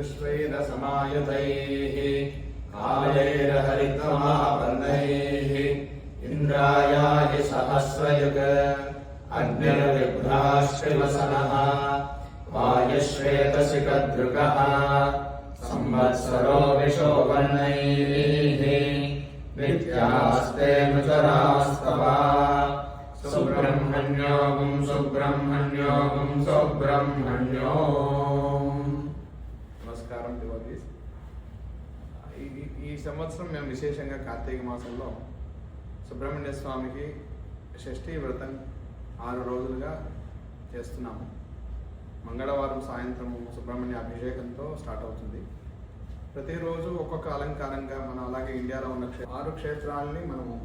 विश्वैरसमायुतैः कालैरहरितमापर्णैः इन्द्रायाय सहस्रयुग अग्निर्विभ्राश्रिवसनः वायुश्वेतशिखद्रुकः संवत्सरो विशोवर्णैः नित्यास्ते नुचरास्तवा सुब्रह्मण्यों सुब्रह्मण्यों सुब्रह्मण्यो। నమస్కారం డివోటీస్. ఈ సంవత్సరం మేము విశేషంగా కార్తీక మాసంలో సుబ్రహ్మణ్య స్వామికి షష్ఠీ వ్రతం 6 రోజులుగా చేస్తున్నాము. మంగళవారం సాయంత్రం సుబ్రహ్మణ్య అభిషేకంతో స్టార్ట్ అవుతుంది. ప్రతిరోజు ఒక్కొక్క అలంకారంగా మనం అలాగే ఇండియాలో ఉన్న 6 క్షేత్రాలని మనము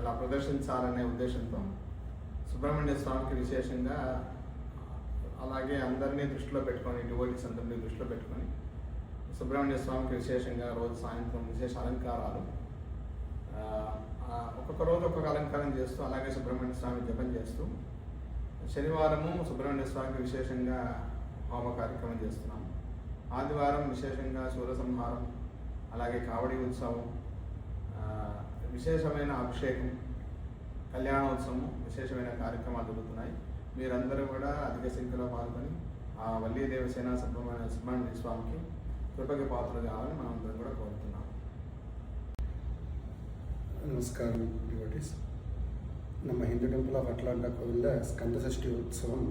ఇలా ప్రదర్శించాలనే ఉద్దేశంతో సుబ్రహ్మణ్య స్వామికి విశేషంగా అలాగే అందరినీ దృష్టిలో పెట్టుకొని డివోటీస్ అందరినీ దృష్టిలో పెట్టుకొని సుబ్రహ్మణ్య స్వామికి విశేషంగా రోజు సాయంత్రం విశేష అలంకారాలు ఒక్కొక్క రోజు ఒక్కొక్క అలంకారం చేస్తూ అలాగే సుబ్రహ్మణ్య స్వామి జపం చేస్తూ శనివారము సుబ్రహ్మణ్య స్వామికి విశేషంగా హోమ కార్యక్రమం చేస్తున్నాము. ఆదివారం విశేషంగా సూర్యసంహారం అలాగే కావడి ఉత్సవం విశేషమైన అభిషేకం కళ్యాణోత్సవం విశేషమైన కార్యక్రమాలు జరుగుతున్నాయి. మీరందరూ కూడా అధిక సంఖ్యలో పాల్గొని ఆ వల్లీ దేవసేన సుబ్రహ్మణ్య స్వామికి కృపకి పాత్రలు కావాలని మనం అందరం కూడా కోరుతున్నాం. நமஸ்காரம் டிவோட்டிஸ். நம்ம ஹிந்து டெம்பிள் ஆஃப் அட்லாண்டா கோவிலில் ஸ்கந்த சஷ்டி உற்சவம்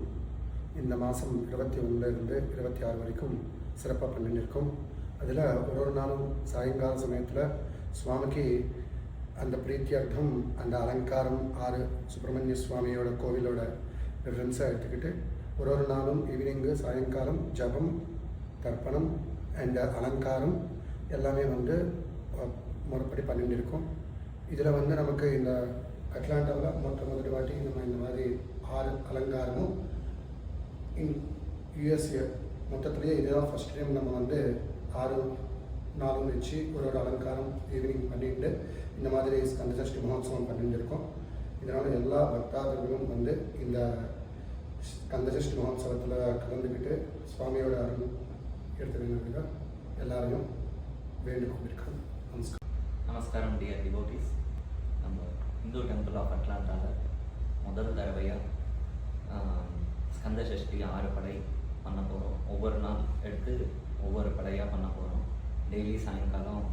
இந்த மாதம் 21லேருந்து 26 வரைக்கும் சிறப்பாக பண்ணிட்டு இருக்கோம். அதில் ஒரு நாளும் சாயங்கால சமயத்தில் சுவாமிக்கு அந்த பிரீத்தியர்த்தம் அந்த அலங்காரம் 6 சுப்பிரமணிய சுவாமியோட கோவிலோட ரெஃபரன்ஸை எடுத்துக்கிட்டு ஒரு நாளும் ஈவினிங்கு சாயங்காலம் ஜபம் தர்ப்பணம் அண்ட் அலங்காரம் எல்லாமே முறைப்படி பண்ணிட்டு இருக்கோம். இதில் நமக்கு இந்த அட்லாண்டாவில் முதல் வாட்டி நம்ம இந்த மாதிரி 6 அலங்காரமும் யூஎஸ்ஏ மொத்தத்துலேயே இதுதான் ஃபஸ்ட் டைம் நம்ம 6 நாளும் வச்சு ஒரு அலங்காரம் ஈவினிங் பண்ணிட்டு இந்த மாதிரி ஸ்கந்த சஷ்டி மகோத்சவம் பண்ணிட்டு இருக்கோம். இதனால் எல்லா பக்தாதர்களும் இந்த ஸ்கந்த சஷ்டி மகோத்சவத்தில் கலந்துக்கிட்டு சுவாமியோட அருள் எடுத்துக்கிறதுக்கு எல்லாரையும் வேண்டுகொண்டிருக்கோம். நமஸ்காரம் டியர் டிவோட்டீஸ். நம்ம இந்து டெம்பிள் ஆஃப் அட்லாண்டாவில் முதல் தடவையாக ஸ்கந்த சஷ்டி 6 படை பண்ண போகிறோம். ஒவ்வொரு நாள் எடுத்து ஒவ்வொரு படையாக பண்ண போகிறோம். டெய்லி சாயங்காலம்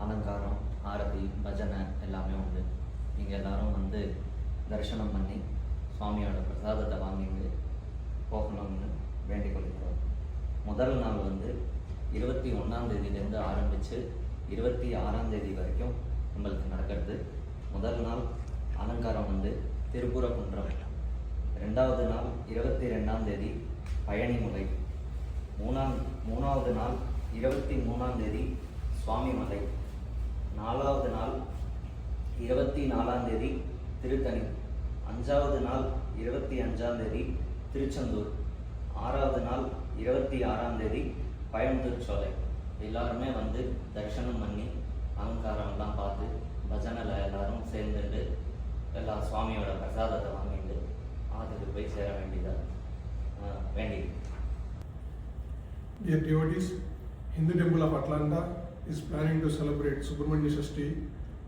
அலங்காரம் ஆரதி பஜனை எல்லாமே உண்டு. நீங்கள் எல்லோரும் தரிசனம் பண்ணி சுவாமியோட பிரசாதத்தை வாங்கிட்டு போகணும்னு வேண்டிக் கொள்கிறோம். முதல் நாள் 21ஆம் தேதியிலேருந்து ஆரம்பித்து 26ஆம் தேதி வரைக்கும் நம்மளுக்கு நடக்கிறது. முதல் நாள் அலங்காரம் திருப்புரகுன்றம், 2வது நாள் 22ஆம் தேதி பழனிமலை, 3வது நாள் 23ஆம் தேதி சுவாமிமலை, 4வது நாள் 24ஆம் தேதி திருத்தணி, 5வது நாள் 25ஆம் தேதி திருச்செந்தூர், 6வது நாள் 26ஆம் தேதி கோயம்புத்தூர் சோலை. எல்லாருமே தரிசனம் பண்ணி அலங்காரம்லாம் பார்த்து பஜனையில் எல்லாரும் சேர்ந்துட்டு எல்லா சுவாமியோட பிரசாதத்தை வாங்கிட்டு அதுக்கு போய் சேர வேண்டியதாக வேண்டியது. Dear devotees, Hindu Temple of Atlanta is planning to celebrate Subramanya Shashti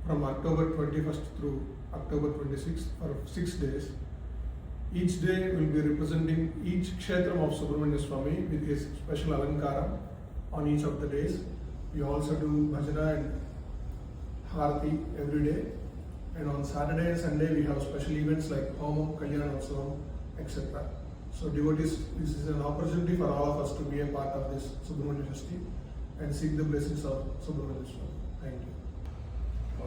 from October 21st through October 26th for 6 days. Each day will be representing each kshetram of Subramanya Swami with his special alankara on each of the days. We also do bhajana and harati every day. And on Saturday and Sunday we have special events like Homam, Kalyanotsavam, etc. So devotees, this is an opportunity for all of us to be a part of this Subramanya Shashti and seek the blessings of Subramanya Swami. Thank you.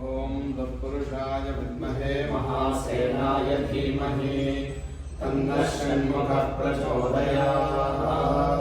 Om Tatpurushaya Vidmahe Mahasenaya Dhimahi Tanna Shanmukha Prachodayat.